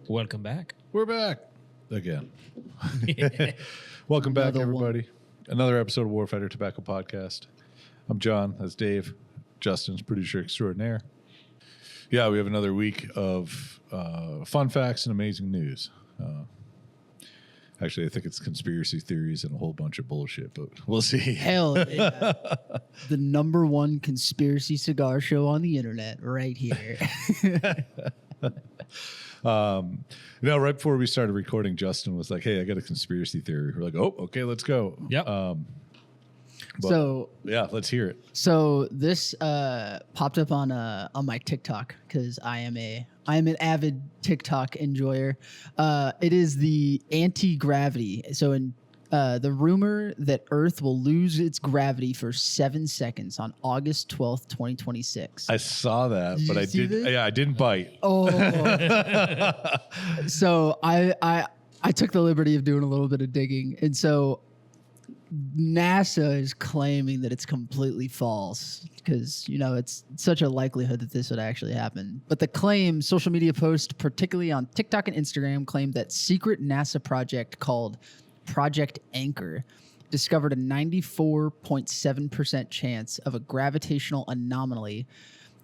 Welcome back. We're back again. Welcome back, everybody. Another episode of Warfighter Tobacco Podcast. I'm John. That's Dave. Justin's producer extraordinaire. Yeah, we have another week of fun facts and amazing news. Actually, I think it's conspiracy theories and a whole bunch of bullshit, but we'll see. Hell yeah. The number one conspiracy cigar show on the internet right here. Right before we started recording, Justin was like, hey, I got a conspiracy theory. We're like, oh, okay, let's go. Yep. Yeah, let's hear it. So this popped up on my TikTok because I am an avid TikTok enjoyer. It is the anti-gravity. So in the rumor that Earth will lose its gravity for 7 seconds on August 12th, 2026. I saw that, but I didn't bite. Oh. So I took the liberty of doing a little bit of digging. And so NASA is claiming that it's completely false because, it's such a likelihood that this would actually happen. But the claim, social media posts, particularly on TikTok and Instagram, claimed that secret NASA project called Project Anchor discovered a 94.7% chance of a gravitational anomaly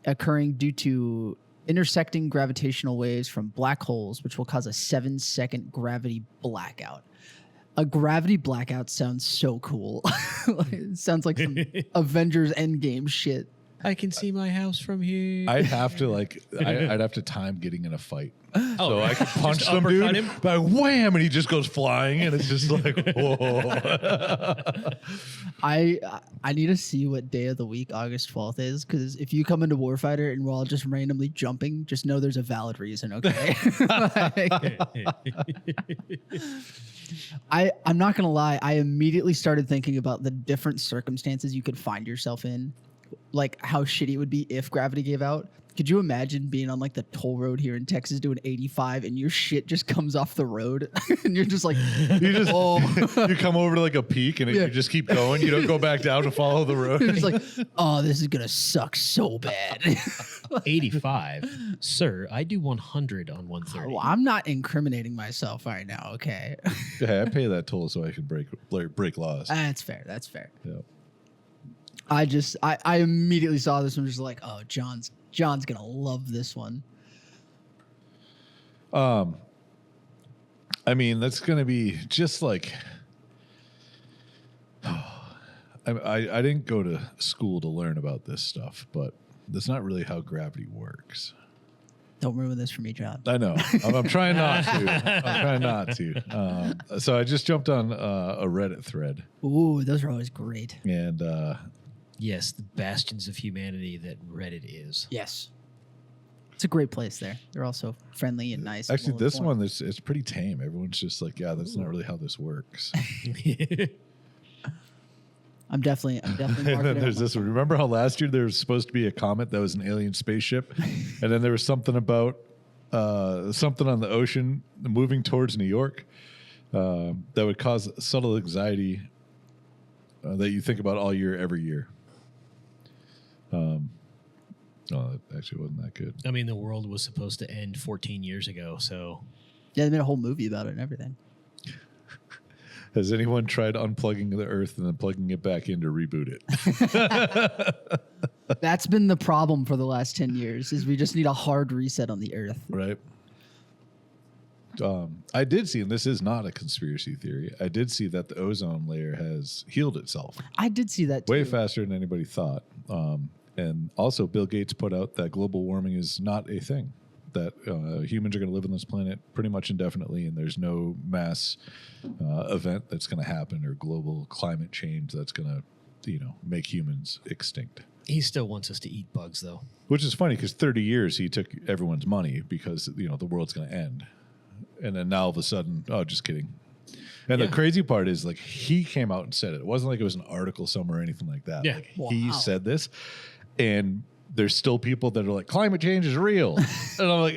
occurring due to intersecting gravitational waves from black holes, which will cause a 7-second gravity blackout. A gravity blackout sounds so cool. It sounds like some Avengers Endgame shit. I can see my house from here. I'd have to I'd have to time getting in a fight. Oh, so I could punch some dude, him? but wham, and he just goes flying, and it's just like, whoa. I need to see what day of the week August 12th is, because if you come into Warfighter and we're all just randomly jumping, just know there's a valid reason, okay? I'm not going to lie. I immediately started thinking about the different circumstances you could find yourself in, like how shitty it would be if gravity gave out. Could you imagine being on like the toll road here in Texas doing 85 and your shit just comes off the road and you're just like, you come over to like a peak and you just keep going. You don't go back down to follow the road. You're just like, oh, this is going to suck so bad. 85. Sir, I do 100 on 130. Well, I'm not incriminating myself right now, okay? Yeah, I pay that toll so I can break laws. That's fair. That's fair. Yeah. I immediately saw this and was just like, oh, John's gonna love this one. I mean, that's gonna be just like I didn't go to school to learn about this stuff, but that's not really how gravity works. Don't ruin this for me, John. I know. I'm trying not to. So I just jumped on a Reddit thread. Ooh, those are always great. And yes, the bastions of humanity that Reddit is. Yes. It's a great place there. They're also friendly and nice. Actually, this one it's pretty tame. Everyone's just like, yeah, that's not really how this works. I'm definitely And then there's this one. Remember how last year there was supposed to be a comet that was an alien spaceship? And then there was something about something on the ocean moving towards New York that would cause subtle anxiety that you think about all year, every year. No, that actually wasn't that good. I mean, the world was supposed to end 14 years ago, so... Yeah, they made a whole movie about it and everything. Has anyone tried unplugging the Earth and then plugging it back in to reboot it? That's been the problem for the last 10 years, is we just need a hard reset on the Earth. Right. I did see, and this is not a conspiracy theory, I did see that the ozone layer has healed itself. I did see that too. Way faster than anybody thought. And also, Bill Gates put out that global warming is not a thing, that humans are going to live on this planet pretty much indefinitely, and there's no mass event that's going to happen or global climate change that's going to, make humans extinct. He still wants us to eat bugs, though. Which is funny because 30 years he took everyone's money because, the world's going to end. And then now all of a sudden, oh, just kidding. And the crazy part is, like, he came out and said it. It wasn't like it was an article somewhere or anything like that. Yeah. Like, he said this, and there's still people that are like, climate change is real. And I'm like,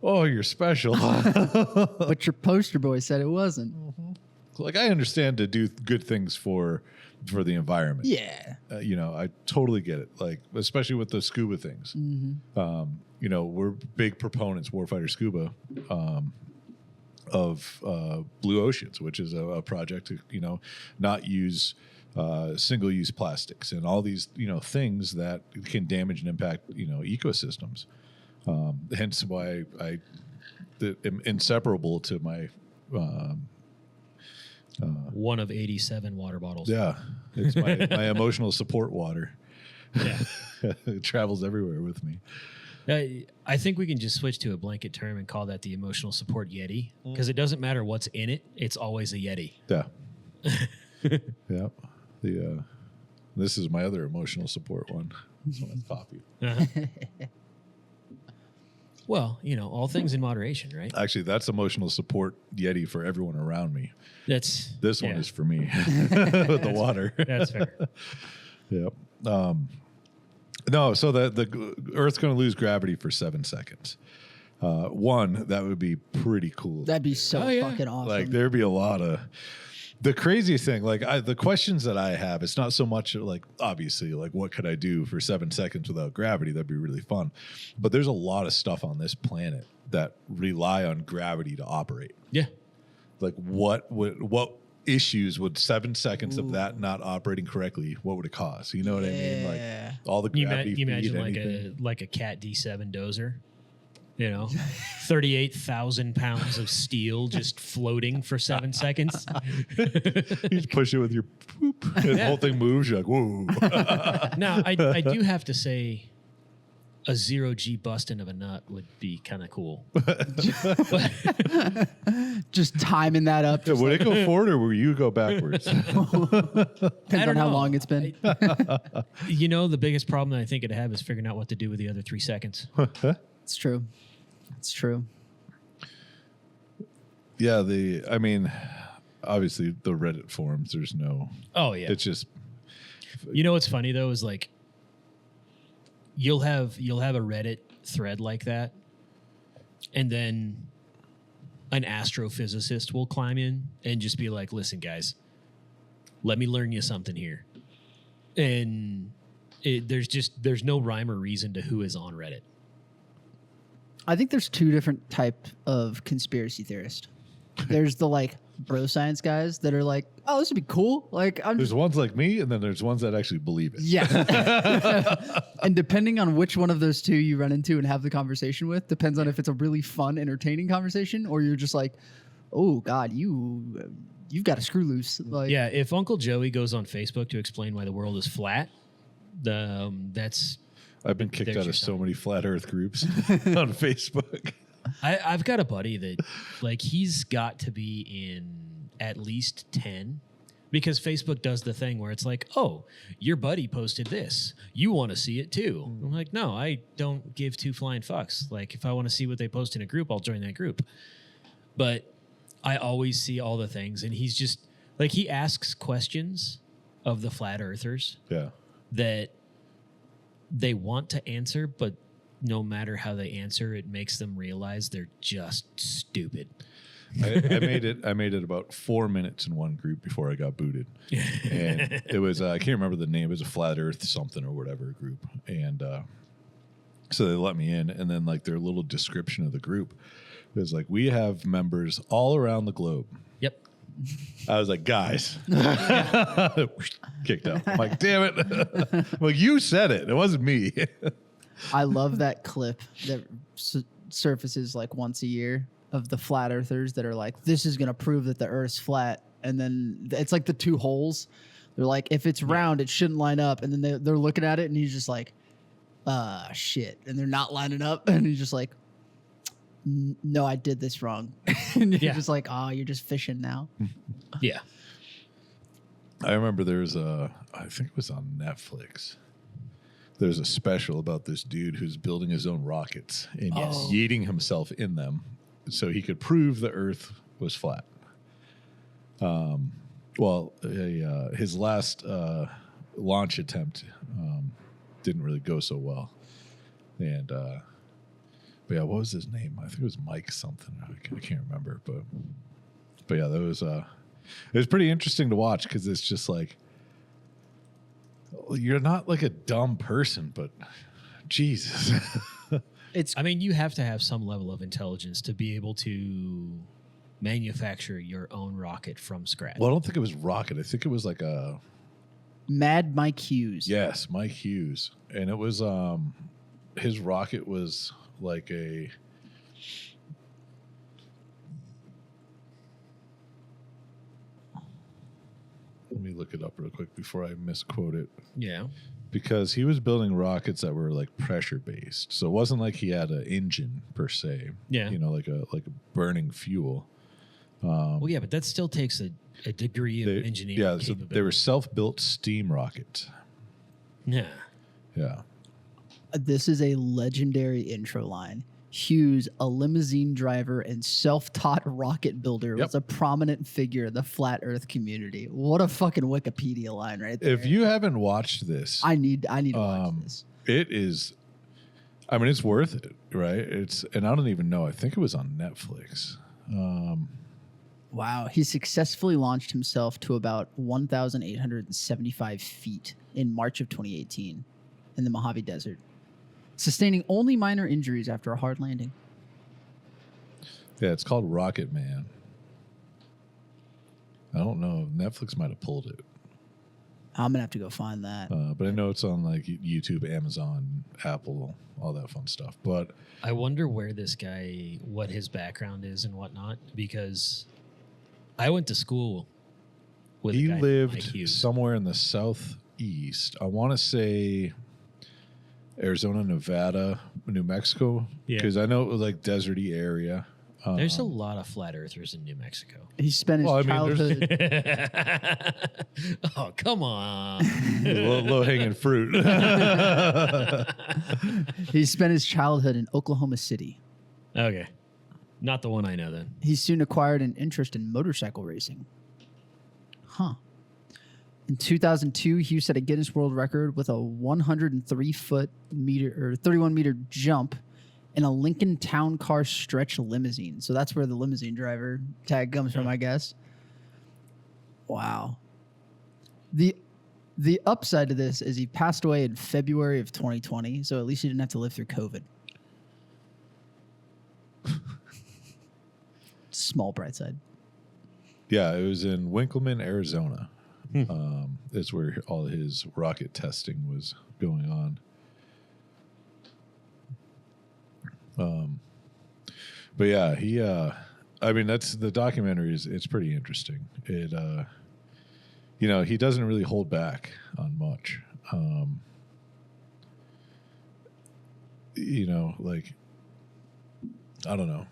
you're special. But your poster boy said it wasn't. Mm-hmm. Like, I understand to do good things for for the environment. Yeah. You know, I totally get it. Like, especially with the scuba things. You know, we're big proponents, Warfighter Scuba, of Blue Oceans, which is a project to, you know, not use single-use plastics and all these, you know, things that can damage and impact, you know, ecosystems. Hence why I am inseparable to my one of 87 water bottles. yeah, it's my emotional support water. Yeah. It travels everywhere with me. I think we can just switch to a blanket term and call that the emotional support Yeti, because it doesn't matter what's in it; it's always a Yeti. Yeah. Yeah. This is my other emotional support one. This one's coffee. Well, you know, all things in moderation, right? Actually, that's emotional support Yeti for everyone around me. This one is for me with the water. That's fair. Yep. No, so the Earth's going to lose gravity for 7 seconds. One, that would be pretty cool. That'd be so fucking awesome. Like, there'd be a lot of... The craziest thing, like the questions that I have, it's not so much like, obviously, like what could I do for 7 seconds without gravity? That'd be really fun. But there's a lot of stuff on this planet that rely on gravity to operate. Yeah. Like what issues would 7 seconds of that not operating correctly, what would it cause? You know what I mean? Like all the gravity. You imagine anything. like a Cat D7 dozer. You know, 38,000 pounds of steel just floating for 7 seconds. You just push it with your poop. And the whole thing moves. You're like, whoa. Now, I do have to say, a 0G busting of a nut would be kind of cool. Just timing that up. Yeah, would it go forward or will you go backwards? Depends on how long it's been. You know, the biggest problem that I think it'd have is figuring out what to do with the other 3 seconds. It's true. It's true. Yeah, I mean, obviously the Reddit forums, there's no... Oh, yeah. It's just... You know what's funny, though, is like, you'll have a Reddit thread like that, and then an astrophysicist will climb in and just be like, listen, guys, let me learn you something here. And there's no rhyme or reason to who is on Reddit. I think there's 2 different type of conspiracy theorists. There's the like bro science guys that are like, oh, this would be cool. Like, there's ones like me, and then there's ones that actually believe it. Yeah. And depending on which one of those 2 you run into and have the conversation with, depends on if it's a really fun, entertaining conversation, or you're just like, oh God, you've got a screw loose. Like, yeah, if Uncle Joey goes on Facebook to explain why the world is flat, that's... I've been kicked out of so many flat Earth groups on Facebook. I've got a buddy that, like, he's got to be in at least 10, because Facebook does the thing where it's like, oh, your buddy posted this. You want to see it too. I'm like, no, I don't give 2 flying fucks. Like, if I want to see what they post in a group, I'll join that group. But I always see all the things, and he's just, like, he asks questions of the flat earthers that they want to answer, but no matter how they answer, it makes them realize they're just stupid. I made it about 4 minutes in one group before I got booted, and it was I can't remember the name. It was a flat Earth something or whatever group, and so they let me in, and then like their little description of the group was like, we have members all around the globe. Yep. I was like, guys, kicked out. I'm like, damn it. Well, you said it. It wasn't me. I love that clip that surfaces like once a year of the flat earthers that are like, this is going to prove that the Earth's flat. And then it's like the 2 holes. They're like, if it's round, it shouldn't line up. And then they're looking at it, and he's just like, shit. And they're not lining up. And he's just like, no, I did this wrong. And you're just like, oh, you're just fishing now. Yeah. I remember I think it was on Netflix. There's a special about this dude who's building his own rockets and yeeting himself in them so he could prove the Earth was flat. His last launch attempt didn't really go so well. And but yeah, what was his name? I think it was Mike something. I can't remember, but yeah, that was it was pretty interesting to watch, because it's just like You're not like a dumb person, but Jesus. It's I mean, you have to have some level of intelligence to be able to manufacture your own rocket from scratch. Well, I don't think it was rocket. I think it was like a Mad Mike Hughes. yes, Mike Hughes, and it was his rocket was like a. Let me look it up real quick before I misquote it. Yeah. Because he was building rockets that were like pressure based, so it wasn't like he had an engine per se. Yeah. You know, like a burning fuel. Well, yeah, but that still takes a degree of engineering. Yeah, so capability. they were self-built steam rockets. Yeah. Yeah. This is a legendary intro line. Hughes, a limousine driver and self-taught rocket builder, Yep. was a prominent figure in the flat Earth community. What a fucking Wikipedia line right there. If you haven't watched this, I need to watch this. it is. I mean, it's worth it, right? It's, and I don't even know. I think it was on Netflix. Wow, he successfully launched himself to about 1,875 feet in March of 2018 in the Mojave Desert, sustaining only minor injuries after a hard landing. Yeah, it's called Rocket Man. I don't know. Netflix might have pulled it, I'm gonna have to go find that. but I know it's on like YouTube, Amazon, Apple, all that fun stuff. But I wonder where this guy, what his background is and whatnot, because I went to school with he a guy named Mike lived Hughes. somewhere in the southeast. I want to say Arizona, Nevada, New Mexico, Yeah. because I know it was like deserty area. There's a lot of flat earthers in New Mexico. He spent his Well, I mean, childhood. Oh, come on. low hanging fruit. He spent his childhood in Oklahoma City. Okay. Not the one I know then. He soon acquired an interest in motorcycle racing. Huh. In 2002, he set a Guinness World Record with a 31 meter jump in a Lincoln Town Car stretch limousine. So that's where the limousine driver tag comes from, I guess. Wow. The upside to this is he passed away in February of 2020, so at least he didn't have to live through COVID. Small bright side. Yeah, it was in Winkleman, Arizona. Is where all his rocket testing was going on. But yeah, he. I mean, that's the documentary is. It's pretty interesting. It. You know, he doesn't really hold back on much. You know, like I don't know.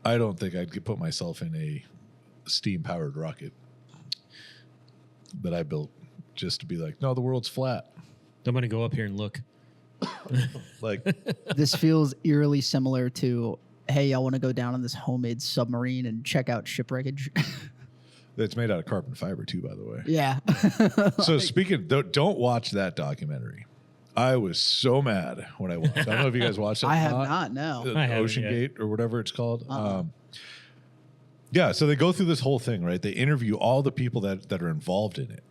I don't think I could put myself in a steam-powered rocket that I built just to be like, no, the world's flat. I'm going to go up here and look. Like, This feels eerily similar to, hey, I want to go down on this homemade submarine and check out shipwreckage. it's made out of carbon fiber too, by the way. Yeah. So speaking, don't watch that documentary. I was so mad when I watched. I don't know if you guys watched it. I have not, no. I haven't Ocean yet. Gate or whatever it's called. Uh-uh. Yeah, so they go through this whole thing, right? They interview all the people that are involved in it,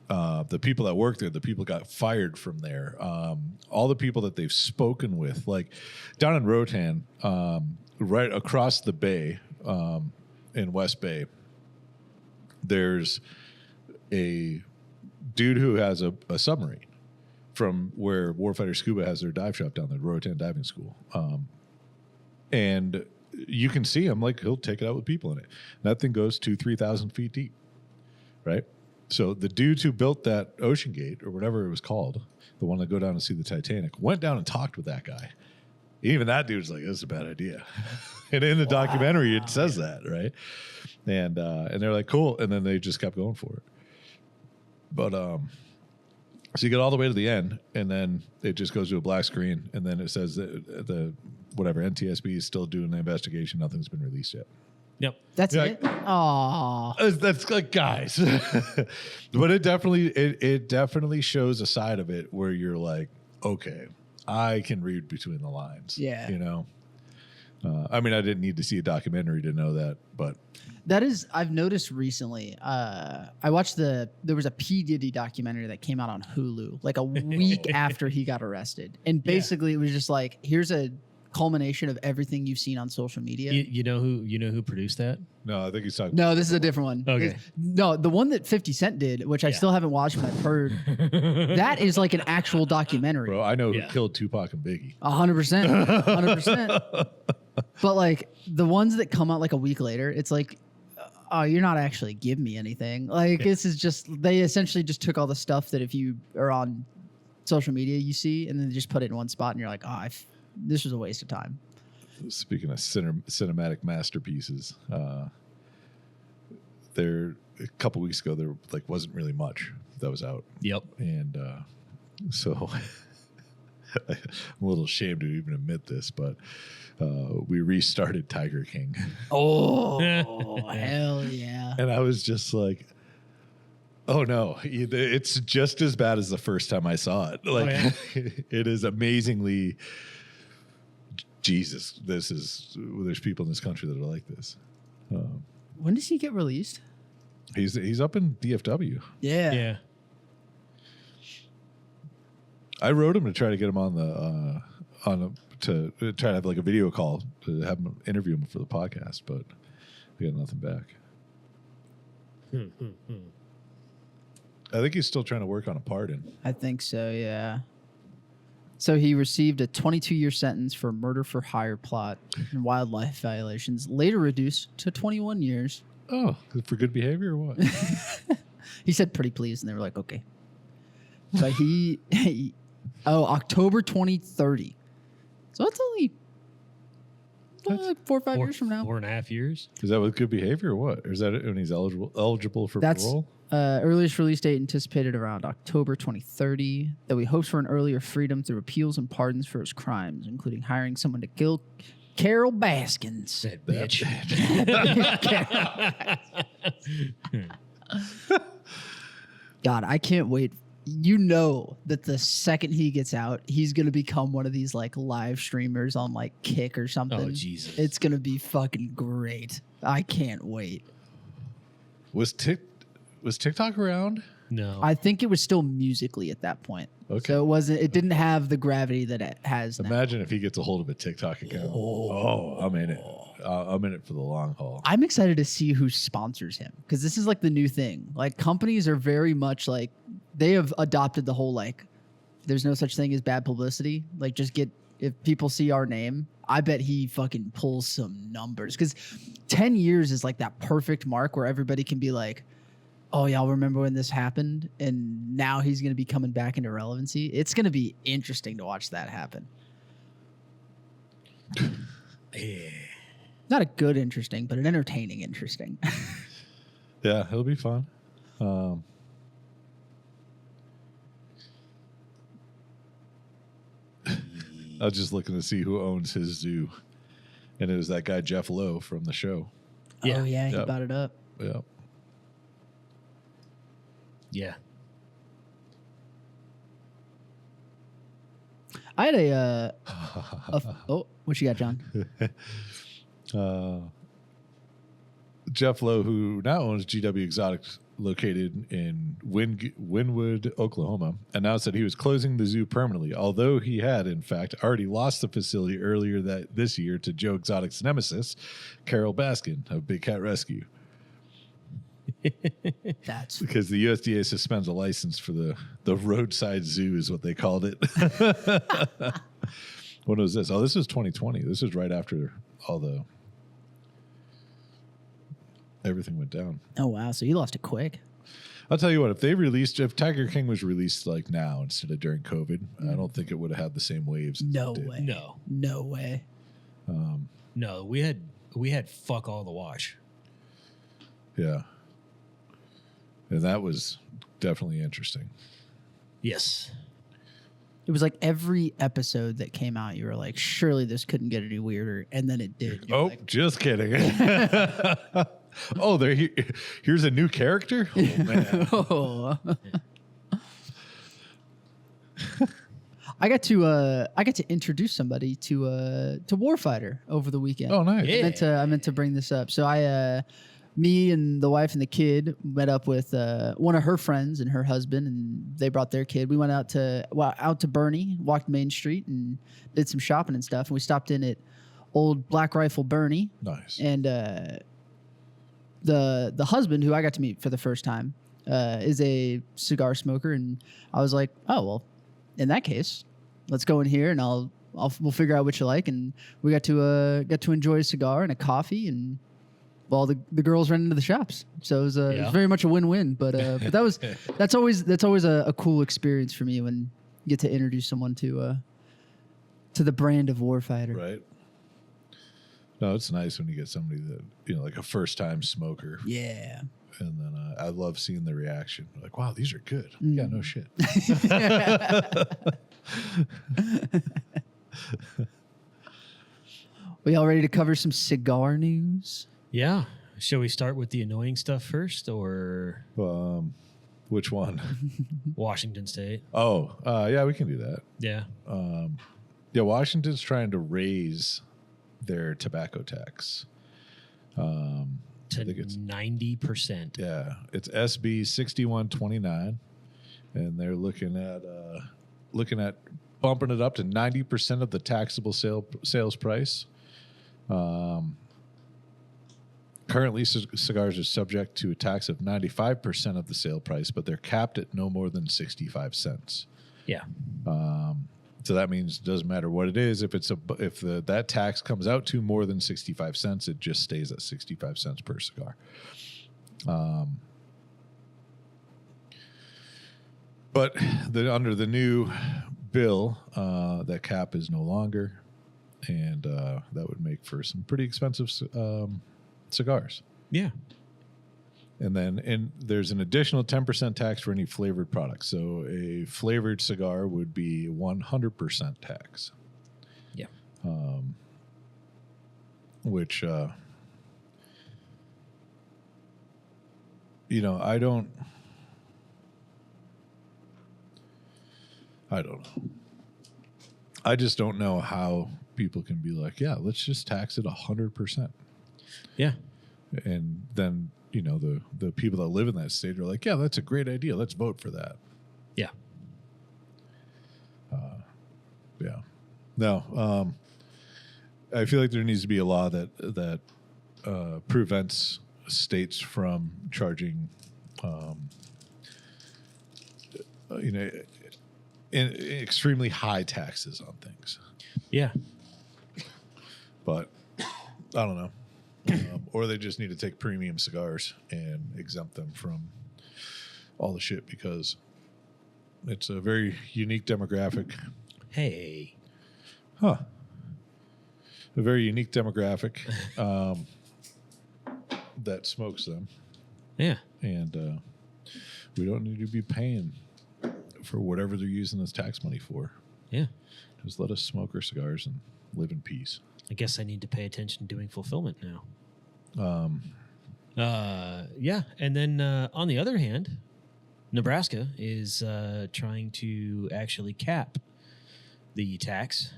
the people that work there, the people got fired from there, all the people that they've spoken with, like down in Rotan, right across the bay, in West Bay. There's a dude who has a submarine from where Warfighter Scuba has their dive shop down there, Rotan Diving School. And you can see him, like, he'll take it out with people in it. That thing goes 2,000-3,000 feet deep, right? So the dudes who built that Ocean Gate, or whatever it was called, the one that go down and see the Titanic, went down and talked with that guy. Even that dude's like, "This is a bad idea." And in the documentary, it says that, right? And they're like, "Cool," and then they just kept going for it. But so you get all the way to the end, and then it just goes to a black screen, and then it says that the whatever NTSB is still doing the investigation. Nothing's been released yet. Yep. That's Yeah, it? Aw. That's like, guys. But it definitely shows a side of it where you're like, okay, I can read between the lines. Yeah. You know? I mean, I didn't need to see a documentary to know that, but That is, I've noticed recently. I watched there was a P. Diddy documentary that came out on Hulu like a week after he got arrested. And basically it was just like, here's a culmination of everything you've seen on social media. You know who produced that? no, I think he's talking. No, this is a different one. Okay. No, the one that 50 Cent did, which I still haven't watched, but I've heard, that is like an actual documentary. Bro, I know who killed Tupac and Biggie. 100%. 100%. But like the ones that come out like a week later, it's like, oh, you're not actually giving me anything. Like this is just, they essentially just took all the stuff that if you are on social media you see, and then just put it in one spot, and you're like, oh, this was a waste of time. Speaking of cinematic masterpieces, there a couple weeks ago there like wasn't really much that was out. Yep. And so I'm a little ashamed to even admit this, but we restarted Tiger King. Oh, hell yeah. And I was just like, oh no, it's just as bad as the first time I saw it. Like, it is amazingly, Jesus, there's people in this country that are like this. When does he get released? He's up in DFW. Yeah. Yeah. I wrote him to try to get him to try to have like a video call to have him interview him for the podcast, but we got nothing back. I think he's still trying to work on a pardon. I think so, yeah. So he received a 22-year sentence for murder for hire plot and wildlife violations, later reduced to 21 years. Oh, for good behavior or what? He said pretty please, and they were like, okay. But October 2030. So that's only like 4 or 5 years from now. 4.5 years. Is that with good behavior or what? Or is that when he's eligible for parole? Earliest release date anticipated around October 2030, though he hopes for an earlier freedom through appeals and pardons for his crimes, including hiring someone to kill Carol Baskins. That bitch. God, I can't wait. You know that the second he gets out, he's going to become one of these like live streamers on like Kick or something. Oh, Jesus. It's going to be fucking great. I can't wait. Was TikTok around? No. I think it was still Musically at that point. Okay. So it didn't have the gravity that it has now. Imagine if he gets a hold of a TikTok account. Oh, I'm in it. I'm in it for the long haul. I'm excited to see who sponsors him, because this is like the new thing. Like companies are very much like, they have adopted the whole like, there's no such thing as bad publicity. Like just if people see our name, I bet he fucking pulls some numbers, because 10 years is like that perfect mark where everybody can be like, oh, y'all remember when this happened? And now he's going to be coming back into relevancy. It's going to be interesting to watch that happen. Yeah. Not a good interesting, but an entertaining interesting. Yeah, it'll be fun. I was just looking to see who owns his zoo, and it was that guy Jeff Lowe from the show. Yeah. Oh, yeah, he Yep. bought it up. Yeah. Yeah. I had oh, what you got, John? Jeff Lowe, who now owns GW Exotics, located in Wynwood, Oklahoma, announced that he was closing the zoo permanently, although he had, in fact, already lost the facility earlier this year to Joe Exotic's nemesis, Carol Baskin of Big Cat Rescue. That's Because the USDA suspends a license for the roadside zoo is what they called it. When was this? Oh, this was 2020. This was right after everything went down. oh wow, so he lost it quick. I'll tell you what, if Tiger King was released like now instead of during COVID, I don't think it would have had the same waves. As No it did. way. No. No way. No. We had fuck all the watch. Yeah. And that was definitely interesting. Yes. It was like every episode that came out, you were like, surely this couldn't get any weirder. And then it did. You're Oh, like, just kidding. Oh, here's a new character? Oh, man. oh. I got to introduce somebody to Warfighter over the weekend. Oh, nice. Yeah. I meant to bring this up. So me and the wife and the kid met up with one of her friends and her husband, and they brought their kid. We went out to Bernie, walked Main Street, and did some shopping and stuff. And we stopped in at old Black Rifle Bernie. Nice. And the husband, who I got to meet for the first time, is a cigar smoker, and I was like, oh well, in that case, let's go in here and we'll figure out what you like. And we got to enjoy a cigar and a coffee, and well, the girls ran into the shops, so it was very much a win-win. But that's always a cool experience for me when you get to introduce someone to the brand of Warfighter. Right. No, it's nice when you get somebody that, like a first-time smoker. Yeah. And then I love seeing the reaction. Like, wow, these are good. Yeah, no shit. We all ready to cover some cigar news? Yeah. Shall we start with the annoying stuff first, or Which one? Washington State? Oh, yeah, we can do that. Yeah. Yeah, Washington's trying to raise their tobacco tax. To I think it's 90%. Yeah, it's SB 6129, and they're looking at bumping it up to 90% of the taxable sales price. Currently, cigars are subject to a tax of 95% of the sale price, but they're capped at no more than 65 cents. Yeah. So that means it doesn't matter what it is. If that tax comes out to more than 65 cents, it just stays at 65 cents per cigar. But under the new bill, that cap is no longer, and that would make for some pretty expensive cigars. Yeah. And then there's an additional 10% tax for any flavored products. So a flavored cigar would be 100% tax. Yeah. Which, I don't know. I just don't know how people can be like, yeah, let's just tax it 100%. Yeah. And then, the people that live in that state are like, yeah, that's a great idea. Let's vote for that. Yeah. Yeah. No. I feel like there needs to be a law that prevents states from charging, extremely high taxes on things. Yeah. But I don't know. Or they just need to take premium cigars and exempt them from all the shit, because it's a very unique demographic. Hey. Huh. A very unique demographic that smokes them. Yeah. And we don't need to be paying for whatever they're using this tax money for. Yeah. Just let us smoke our cigars and live in peace. I guess I need to pay attention doing fulfillment now. Yeah. And then on the other hand, Nebraska is trying to actually cap the tax.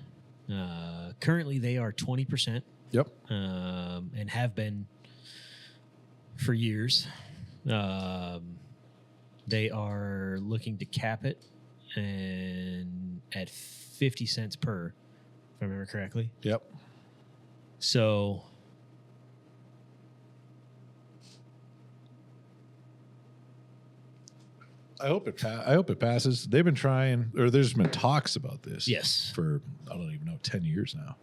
Currently, they are 20%. Yep. And have been for years. They are looking to cap it and at 50 cents per, if I remember correctly. Yep. So I hope it passes. They've been trying, or there's been talks about this. Yes. For, I don't even know, 10 years now.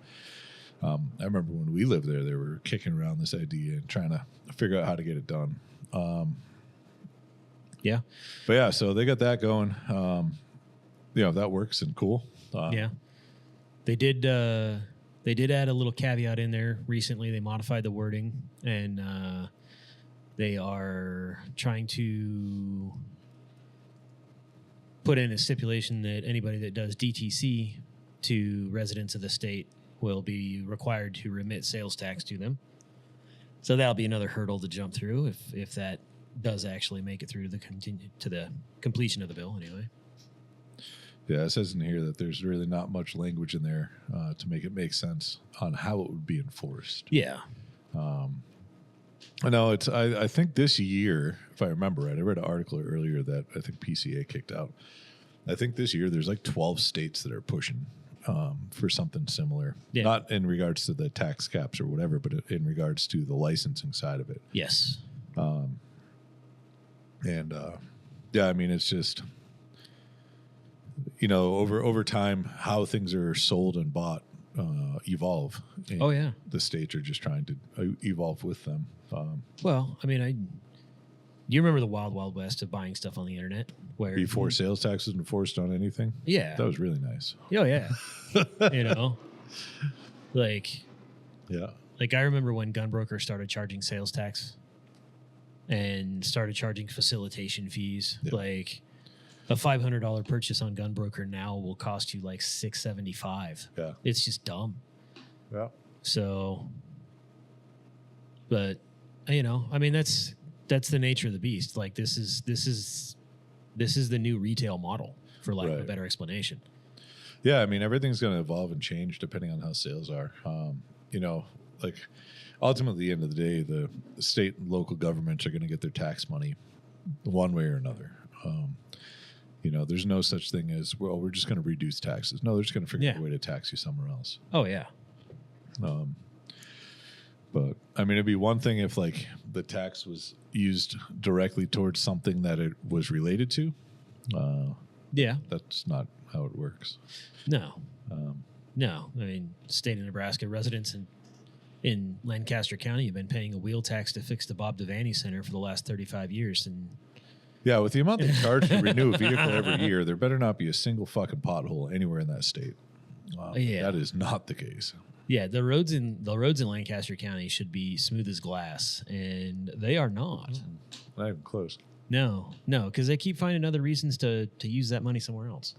I remember when we lived there, they were kicking around this idea and trying to figure out how to get it done. yeah. But yeah, so they got that going. If that works, and cool. Yeah. They did add a little caveat in there recently. They modified the wording, and they are trying to put in a stipulation that anybody that does DTC to residents of the state will be required to remit sales tax to them. So that'll be another hurdle to jump through if that does actually make it through to the completion of the bill anyway. Yeah, it says in here that there's really not much language in there to make it make sense on how it would be enforced. Yeah. I know it's. I think this year, if I remember right, I read an article earlier that I think PCA kicked out. I think this year there's like 12 states that are pushing for something similar. Yeah. Not in regards to the tax caps or whatever, but in regards to the licensing side of it. Yes. And yeah, I mean, it's just, you know, over time, how things are sold and bought evolve. And Oh, yeah. the states are just trying to evolve with them. Well, I mean, do you remember the Wild Wild West of buying stuff on the internet? Where Before sales tax was enforced on anything. Yeah. That was really nice. Oh, yeah. You know? Like I remember when Gunbroker started charging sales tax and started charging facilitation fees. Yeah. Like a $500 purchase on Gunbroker now will cost you like $675. Yeah. It's just dumb. Yeah. So, but you know, I mean, that's the nature of the beast. Like this is the new retail model, for lack of a Right. better explanation. Yeah, I mean, everything's going to evolve and change depending on how sales are. You know, like ultimately, at the end of the day, the state and local governments are going to get their tax money one way or another. You know, there's no such thing as, well, we're just going to reduce taxes. No, they're just going to figure out a way to tax you somewhere else. Oh yeah. But I mean, it'd be one thing if like the tax was used directly towards something that it was related to. Yeah. That's not how it works. No. No. I mean, state of Nebraska residents in Lancaster County have been paying a wheel tax to fix the Bob Devaney Center for the last 35 years. And Yeah, with the amount they charge to renew a vehicle every year, there better not be a single fucking pothole anywhere in that state. Yeah. That is not the case. yeah, the roads in Lancaster County should be smooth as glass, and they are not. Not even close. No, because they keep finding other reasons to use that money somewhere else.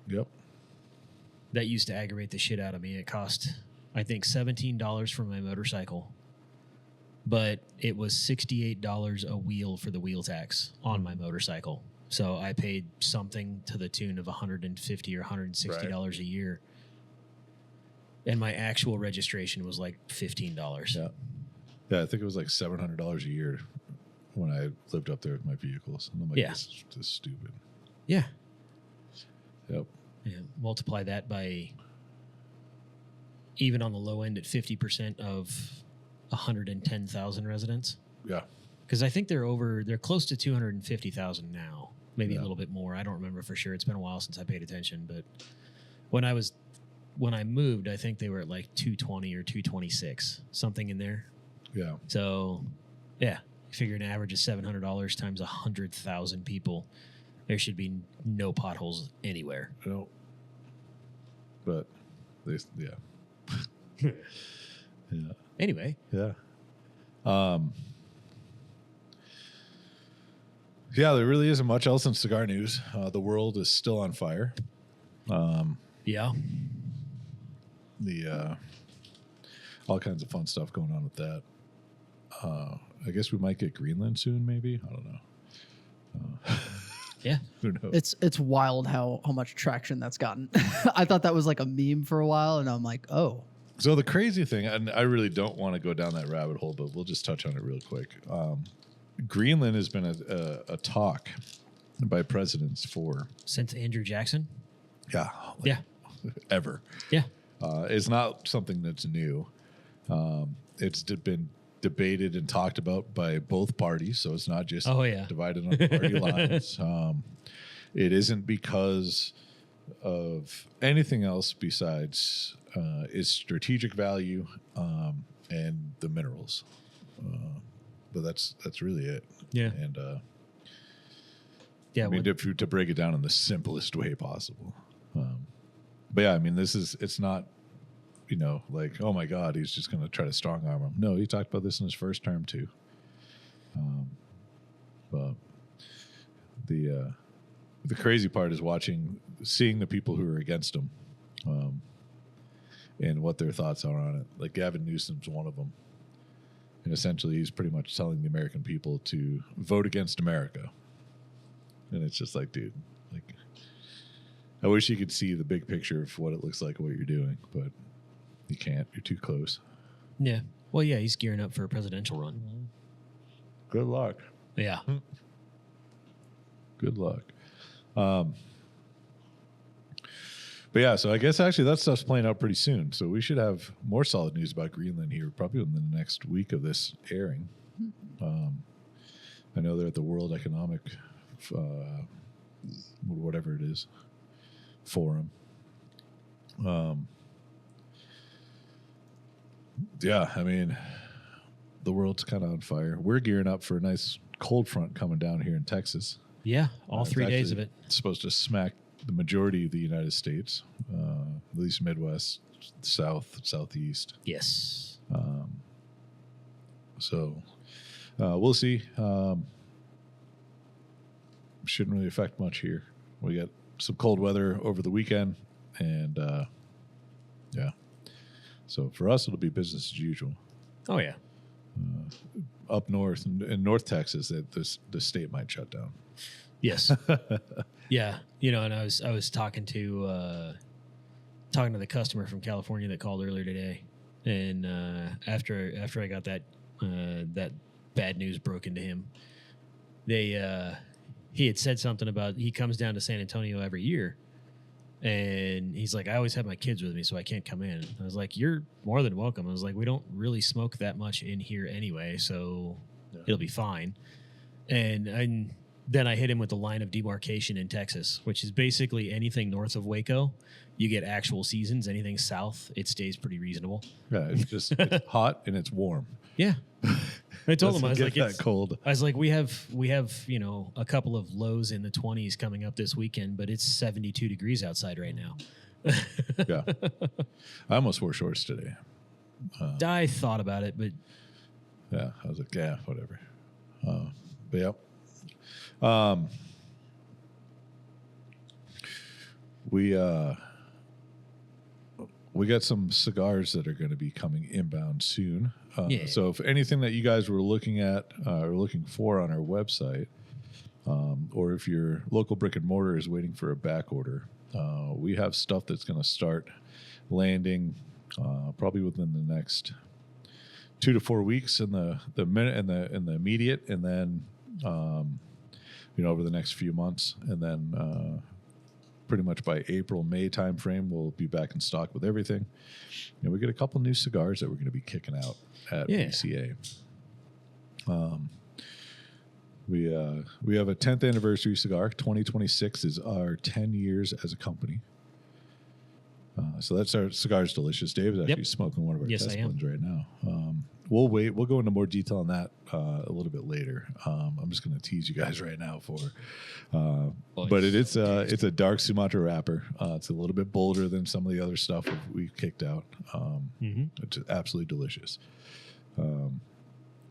Yep. That used to aggravate the shit out of me. It cost, I think, $17 for my motorcycle, but it was $68 a wheel for the wheel tax on my motorcycle. So I paid something to the tune of $150 or $160 a year. And my actual registration was like $15. Yeah. Yeah, I think it was like $700 a year when I lived up there with my vehicles. And I'm like, Yeah. this is just stupid. Yeah. Yep. Yeah. Multiply that by, even on the low end, at 50% of 110,000 residents. Yeah. Because I think they're close to 250,000 now, maybe Yeah. a little bit more. I don't remember for sure. It's been a while since I paid attention, but when I moved, I think they were at like 220 or 226, something in there. Yeah. So, yeah, you figure an average of $700 times 100,000 people, there should be no potholes anywhere. I don't. But they, yeah. Yeah. Anyway, Yeah. Yeah, there really isn't much else in cigar news. The world is still on fire. yeah, All kinds of fun stuff going on with that. I guess we might get Greenland soon, maybe. I don't know. yeah. Who knows? It's wild how much traction that's gotten. I thought that was like a meme for a while, and I'm like, oh, So the crazy thing, and I really don't want to go down that rabbit hole, but we'll just touch on it real quick. Greenland has been a talk by presidents for Since Andrew Jackson? Yeah. ever. Yeah. It's not something that's new. It's been debated and talked about by both parties, so it's not just divided on party lines. It isn't because of anything else besides its strategic value and the minerals. But that's really it. Yeah. And Yeah. I mean, to break it down in the simplest way possible. But yeah, I mean, it's not, like, oh my God, he's just going to try to strong arm him. No, he talked about this in his first term too. But the crazy part is seeing the people who are against him, and what their thoughts are on it. Like Gavin Newsom's one of them. And essentially, he's pretty much telling the American people to vote against America. And it's just like, dude, like, I wish you could see the big picture of what it looks like, what you're doing, but you can't. You're too close. Yeah. Well, yeah, he's gearing up for a presidential run. Good luck. Yeah. Good luck. But yeah, so I guess actually that stuff's playing out pretty soon. So we should have more solid news about Greenland here probably in the next week of this airing. I know they're at the World Economic, whatever it is, forum. Yeah, I mean, the world's kind of on fire. We're gearing up for a nice cold front coming down here in Texas. Yeah, all 3 days of it. It's supposed to smack the majority of the United States, at least Midwest, South, Southeast. Yes. So we'll see. Shouldn't really affect much here. We got some cold weather over the weekend, and yeah. So for us, it'll be business as usual. Oh, yeah. Up north in North Texas, that the state might shut down. Yes. Yeah. You know, and I was talking to the customer from California that called earlier today, and after I got that bad news broken to him, he had said something about he comes down to San Antonio every year, and he's like, I always have my kids with me, so I can't come in. I was like, you're more than welcome. I was like, we don't really smoke that much in here anyway, so it'll be fine. And then I hit him with the line of demarcation in Texas, which is basically anything north of Waco, you get actual seasons. Anything south, it stays pretty reasonable. Yeah, it's hot and it's warm. Yeah. I told him, I was like, it's cold. I was like, we have, you know, a couple of lows in the 20s coming up this weekend, but it's 72 degrees outside right now. Yeah. I almost wore shorts today. I thought about it, but yeah, I was like, yeah, whatever. But yeah. We got some cigars that are going to be coming inbound soon. So if anything that you guys were looking at or looking for on our website, or if your local brick and mortar is waiting for a back order, we have stuff that's going to start landing probably within the next 2 to 4 weeks in the immediate, and then over the next few months, and then pretty much by April, May timeframe, we'll be back in stock with everything. And we get a couple new cigars that we're going to be kicking out at PCA. We have a 10th anniversary cigar. 2026 is our 10 years as a company. So that's our Cigars Delicious. Dave is actually smoking one of our test ones right now. We'll wait. We'll go into more detail on that a little bit later. I'm just going to tease you guys right now but it's a dark Sumatra wrapper. It's a little bit bolder than some of the other stuff we've kicked out. It's absolutely delicious. And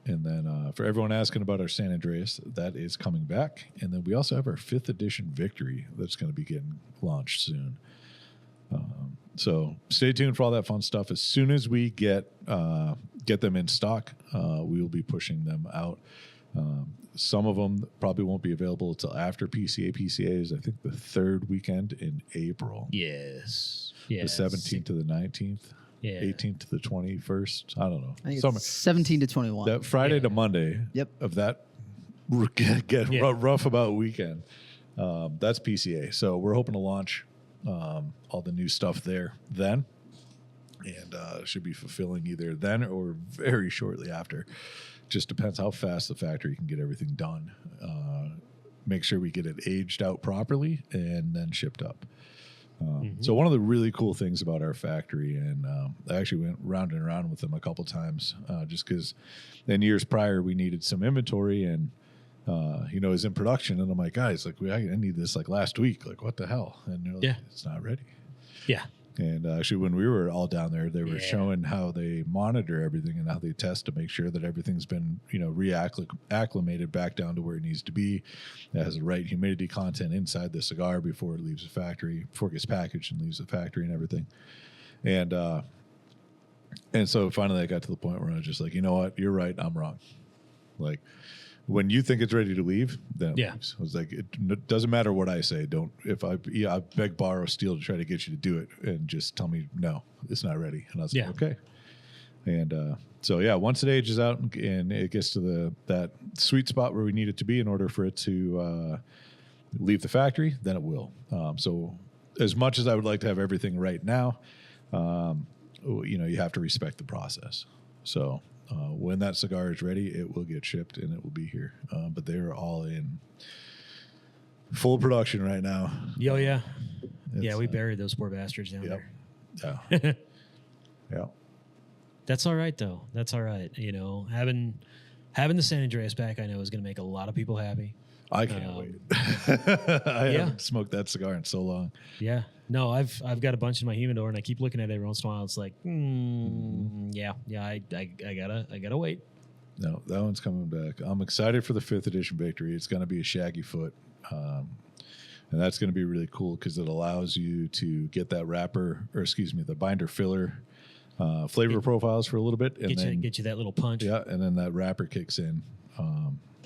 then for everyone asking about our San Andreas, that is coming back. And then we also have our 5th edition Victory that's going to be getting launched soon. So stay tuned for all that fun stuff. As soon as we get them in stock, we will be pushing them out. Some of them probably won't be available until after PCA. PCA is, I think, the 3rd weekend in April. Yes. The 17th to the 19th. Yeah. 18th to the 21st. I don't know. I think it's 17 to 21. That Friday to Monday of that rough about weekend. That's PCA. So we're hoping to launch all the new stuff there then, and should be fulfilling either then or very shortly after. Just depends how fast the factory can get everything done. Make sure we get it aged out properly and then shipped up. So one of the really cool things about our factory, and I actually went round and around with them a couple times, just because in years prior we needed some inventory, and is in production, and I'm like, guys, like I need this like last week. Like, what the hell? And they're like, it's not ready. Yeah. And actually, when we were all down there, they were showing how they monitor everything and how they test to make sure that everything's been, reacclimated back down to where it needs to be. It has the right humidity content inside the cigar before it leaves the factory, before it gets packaged and leaves the factory and everything. And so finally, I got to the point where I was just like, you know what, you're right, I'm wrong. Like, when you think it's ready to leave, then it Yeah. leaves. I was like, it doesn't matter what I say. Don't, if I beg, borrow, steal to try to get you to do it, and just tell me, no, it's not ready. And I was like, okay. And so, yeah, once it ages out and it gets to that sweet spot where we need it to be in order for it to leave the factory, then it will. So as much as I would like to have everything right now, you have to respect the process. So when that cigar is ready, it will get shipped and it will be here. But they're all in full production right now. Oh, yeah. Yeah, we buried those poor bastards down Yep. there. Yeah. Yeah. That's all right, though. That's all right. Having the San Andreas back, I know, is going to make a lot of people happy. I can't wait. I haven't smoked that cigar in so long. Yeah. No, I've got a bunch in my humidor, and I keep looking at it every once in a while. It's like, yeah, I gotta wait. No, that one's coming back. I'm excited for the 5th edition victory. It's going to be a shaggy foot. And that's going to be really cool because it allows you to get that the binder filler flavor profiles for a little bit. And Get you that little punch. Yeah, and then that wrapper kicks in.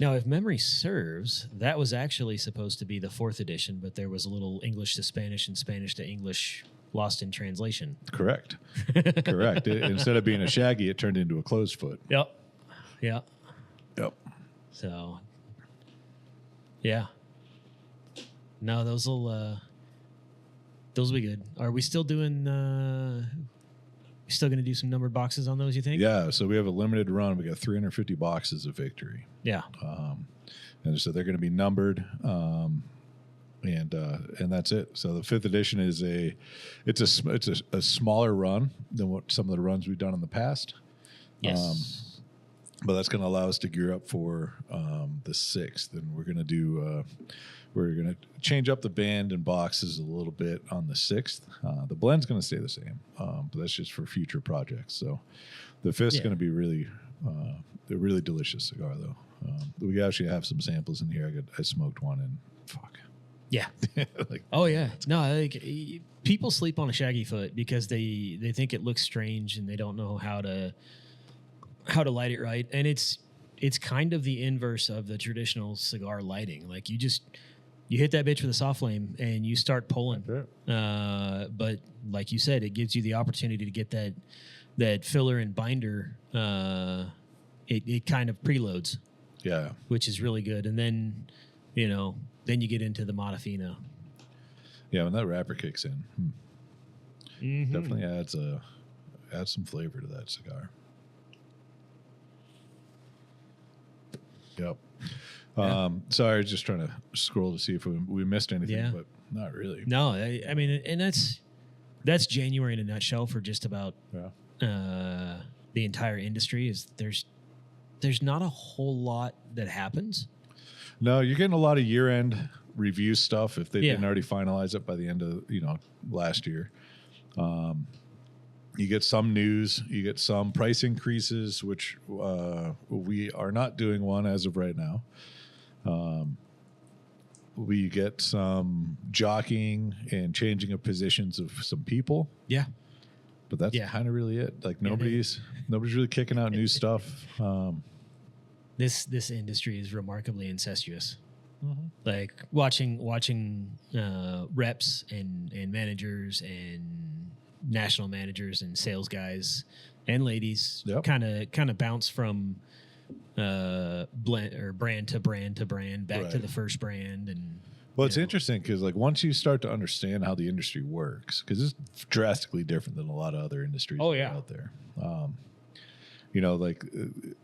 Now, if memory serves, that was actually supposed to be the 4th edition, but there was a little English to Spanish and Spanish to English lost in translation. Correct. Correct. Instead of being a shaggy, it turned into a closed foot. Yep. Yeah. Yep. So, yeah. No, those will be good. Are we still doing? Still going to do some numbered boxes on those? You think? Yeah. So we have a limited run. We got 350 boxes of victory. Yeah. And so they're going to be numbered. And that's it. So the 5th edition is a smaller run than what some of the runs we've done in the past. Yes. But that's going to allow us to gear up for the 6th, and we're going to change up the band and boxes a little bit on the 6th. The blend's going to stay the same, but that's just for future projects. So the 5th's going to be really a really delicious cigar, though. We actually have some samples in here. I smoked one, and fuck. Yeah. Oh yeah. No, people sleep on a shaggy foot because they think it looks strange and they don't know how to light it right. And it's kind of the inverse of the traditional cigar lighting. Like you hit that bitch with a soft flame and you start pulling. But like you said, it gives you the opportunity to get that filler and binder. It kind of preloads. Yeah. Which is really good. And then, then you get into the Matafina. Yeah, when that wrapper kicks in, definitely adds some flavor to that cigar. Yep. Sorry, I was just trying to scroll to see if we missed anything, but not really. No, I mean, and that's January in a nutshell for just about the entire industry. Is there's not a whole lot that happens. No, you're getting a lot of year-end review stuff if they didn't already finalize it by the end of last year. You get some news, you get some price increases, which we are not doing one as of right now. We get some jockeying and changing of positions of some people. Yeah. But that's kind of really it. Like nobody's really kicking out new stuff. This industry is remarkably incestuous. Like watching reps and managers and national managers and sales guys and ladies kind of bounce from brand to brand back to the first brand. And well, it's interesting because like once you start to understand how the industry works, because it's drastically different than a lot of other industries out there.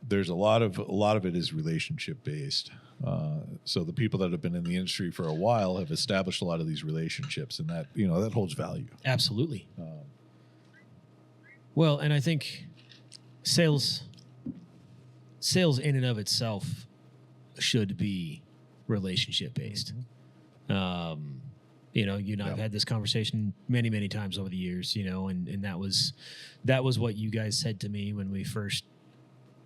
There's a lot of it is relationship based. So the people that have been in the industry for a while have established a lot of these relationships, and that that holds value. Absolutely. Well, and I think sales in and of itself should be relationship based. You and I've had this conversation many, many times over the years, and that was what you guys said to me when we first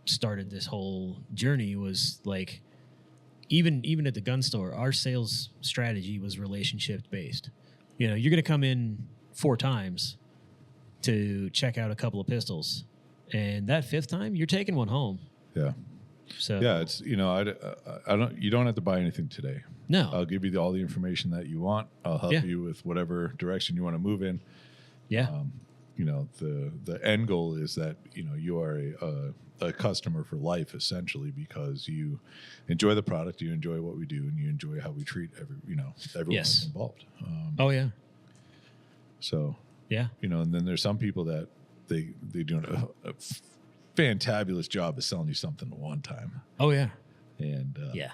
started this whole journey was like, even at the gun store, our sales strategy was relationship based. You're going to come in 4 times to check out a couple of pistols, and that 5th time you're taking one home. Yeah. So Yeah, it's I don't. You don't have to buy anything today. no, I'll give you all the information that you want. I'll help you with whatever direction you want to move in. yeah, The end goal is that you are a customer for life, essentially, because you enjoy the product, you enjoy what we do, and you enjoy how we treat everyone Yes. involved. oh yeah, So yeah, and then there's some people that they do a fantabulous job of selling you something at one time, oh yeah, and yeah,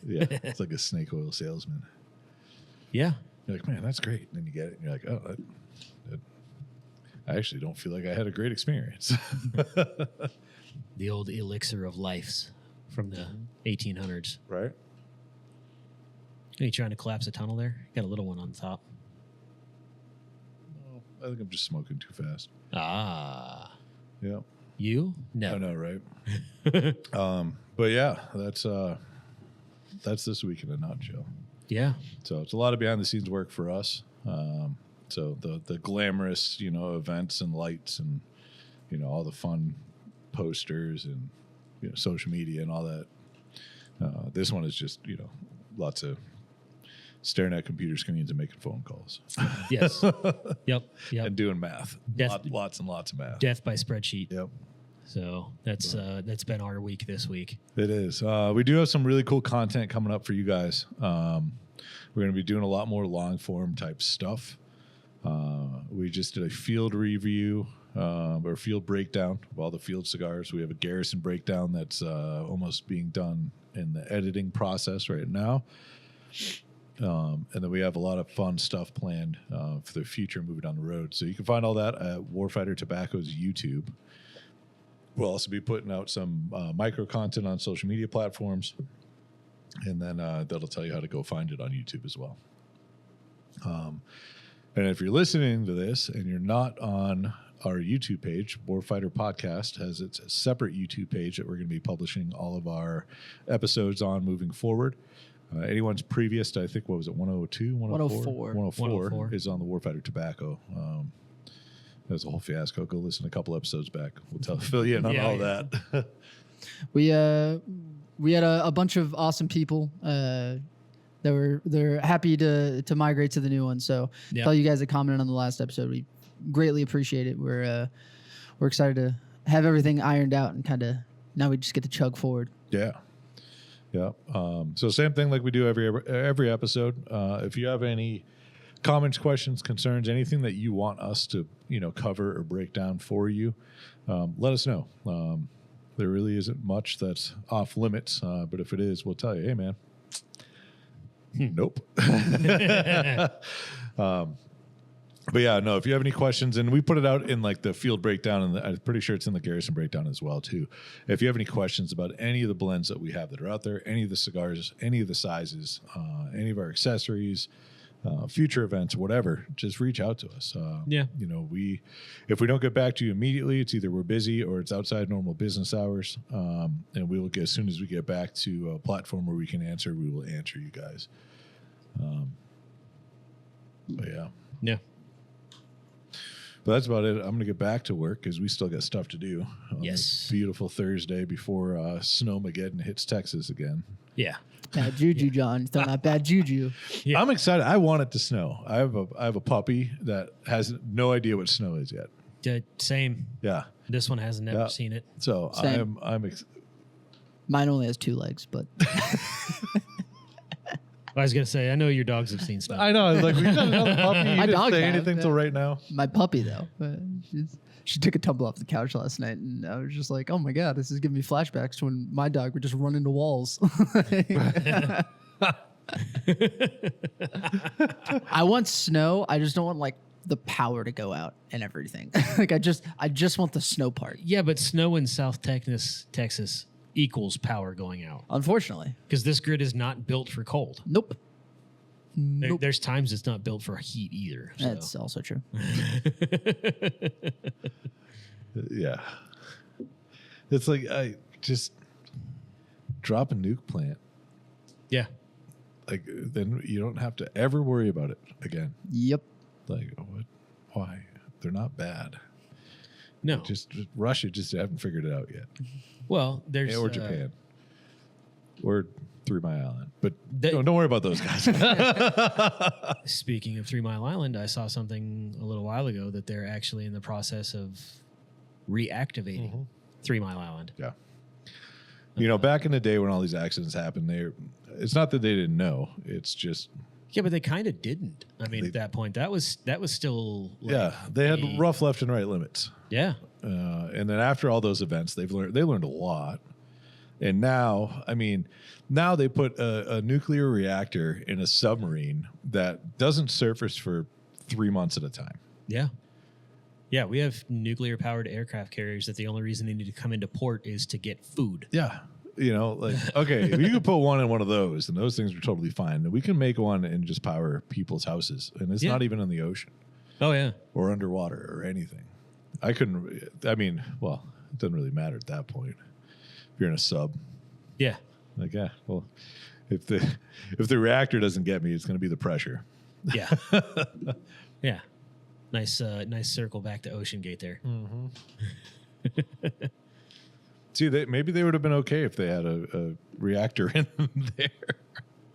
it's like a snake oil salesman. yeah. You're like, man, that's great. And then you get it, and you're like, oh, I actually don't feel like I had a great experience. The old elixir of lives from the 1800s. Right? Are you trying to collapse a tunnel there? Got a little one on the top. Well, I think I'm just smoking too fast. Ah, Yeah. you? No. I know, right? But yeah, that's this week in a nutshell. Yeah. So it's a lot of behind the scenes work for us. So the glamorous, events and lights and, all the fun posters and, social media and all that. This one is just, lots of staring at computer screens and making phone calls. Yes. Yep. And doing math. Lots and lots of math. Death by spreadsheet. Yep. So that's been our week this week. It is. We do have some really cool content coming up for you guys. We're going to be doing a lot more long form type stuff. We just did a field review or field breakdown of all the field cigars. We have a Garrison breakdown that's almost being done in the editing process right now. And then we have a lot of fun stuff planned for the future moving down the road. So you can find all that at Warfighter Tobacco's YouTube. We'll also be putting out some micro content on social media platforms. And then that'll tell you how to go find it on YouTube as well. And if you're listening to this and you're not on our YouTube page, Warfighter Podcast has its separate YouTube page that we're going to be publishing all of our episodes on moving forward. Anyone's previous to, I think, what was it, 102, 104? 104 is on the Warfighter Tobacco. That was a whole fiasco. Go listen a couple episodes back. We'll fill you in on all that. We had a bunch of awesome people they're happy to migrate to the new one. So all you guys that commented on the last episode, we greatly appreciate it. We're excited to have everything ironed out and kind of now we just get to chug forward. Yeah. Yeah. So same thing like we do every episode. If you have any comments, questions, concerns, anything that you want us to cover or break down for you, let us know. There really isn't much that's off limits, but if it is, we'll tell you, hey man, nope. But yeah, no, if you have any questions, and we put it out in like the field breakdown, and I'm pretty sure it's in the Garrison breakdown as well too. If you have any questions about any of the blends that we have that are out there, any of the cigars, any of the sizes, any of our accessories, future events, whatever, just reach out to us. If we don't get back to you immediately, it's either we're busy or it's outside normal business hours. And we will get, as soon as we get back to a platform where we can answer, we will answer you guys. But yeah. Yeah. But that's about it. I'm going to get back to work because we still got stuff to do on Yes. this beautiful Thursday before Snowmageddon hits Texas again. Yeah. Bad juju, John. Throwing out bad juju. Yeah. I'm excited. I want it to snow. I have a puppy that has no idea what snow is yet. Same. Yeah. This one has never seen it. So Same. Mine only has 2 legs, but I was gonna say, I know your dogs have seen stuff. I know. I was like, we got another puppy. You My didn't dog say has, anything till right now. my puppy though, she took a tumble off the couch last night, and I was just like, "Oh my god, this is giving me flashbacks to when my dog would just run into walls." I want snow. I just don't want like the power to go out and everything. Like I just want the snow part. Yeah, but snow in South Texas equals power going out Unfortunately, because this grid is not built for cold. nope. Nope. There's times it's not built for heat either. So. That's also true. Yeah. It's like I just drop a nuke plant. Yeah. Like then you don't have to ever worry about it again. Yep. Like what? Why? They're not bad. No. Just Russia just haven't figured it out yet. Well, there's Or Japan. Or 3 Mile Island. But They- don't worry about those guys. Speaking of 3 Mile Island, I saw something a little while ago that they're actually in the process of reactivating 3 Mile Island. Yeah. You know, back in the day when all these accidents happened, it's not that they didn't know. It's just Yeah, but they kind of didn't. I mean, They- at that point, that was still like, yeah, they had rough left and right limits. yeah. And then after all those events, they learned a lot. And now, I mean, now they put a nuclear reactor in a submarine that doesn't surface for 3 months at a time. Yeah. Yeah, we have nuclear powered aircraft carriers that the only reason they need to come into port is to get food. Yeah. You know, like, okay, if you could put one in one of those, and those things are totally fine. We can make one and just power people's houses. And it's Yeah. not even in the ocean Oh, yeah. or underwater or anything. It doesn't really matter at that point. If you're in a sub, Yeah. like, yeah, well, if the reactor doesn't get me, it's going to be the pressure. Yeah. Yeah. Nice circle back to Ocean Gate there. See, maybe they would have been okay if they had a reactor in there.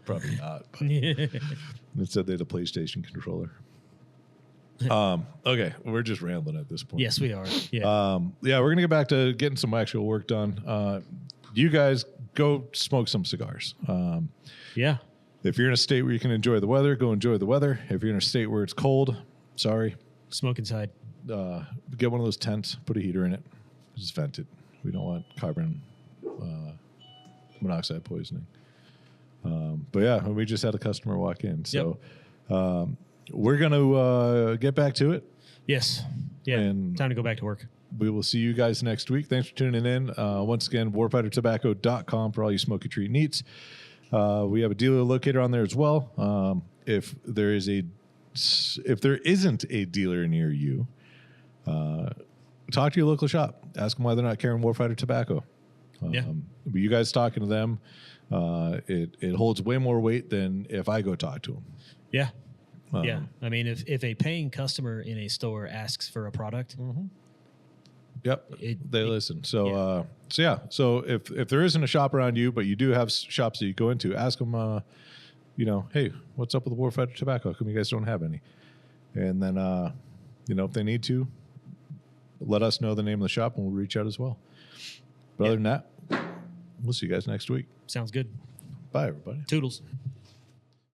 Probably not. But instead, they had a PlayStation controller. Okay, we're just rambling at this point. Yes, we are. Yeah. Yeah, we're gonna get back to getting some actual work done. You guys go smoke some cigars. Yeah. If you're in a state where you can enjoy the weather, go enjoy the weather. If you're in a state where it's cold, sorry, Smoke inside. get one of those tents, put a heater in it, just vent it. We don't want carbon monoxide poisoning. But yeah, we just had a customer walk in, so we're gonna get back to it. Yes. Yeah. And- time to go back to work. We will see you guys next week. Thanks for tuning in. Once again, warfightertobacco.com for all your smoky treat needs. We have a dealer locator on there as well. If there isn't a dealer near you, talk to your local shop. Ask them why they're not carrying Warfighter tobacco. Yeah. But you guys talking to them, it holds way more weight than if I go talk to them. Yeah. Yeah. I mean, if a paying customer in a store asks for a product, Yep, they listen. So, So if there isn't a shop around you, but you do have shops that you go into, ask them. Hey, what's up with the Warfighter tobacco? How come you guys don't have any? And then, if they need to, let us know the name of the shop, and we'll reach out as well. But other than that, we'll see you guys next week. sounds good. Bye, everybody. Toodles.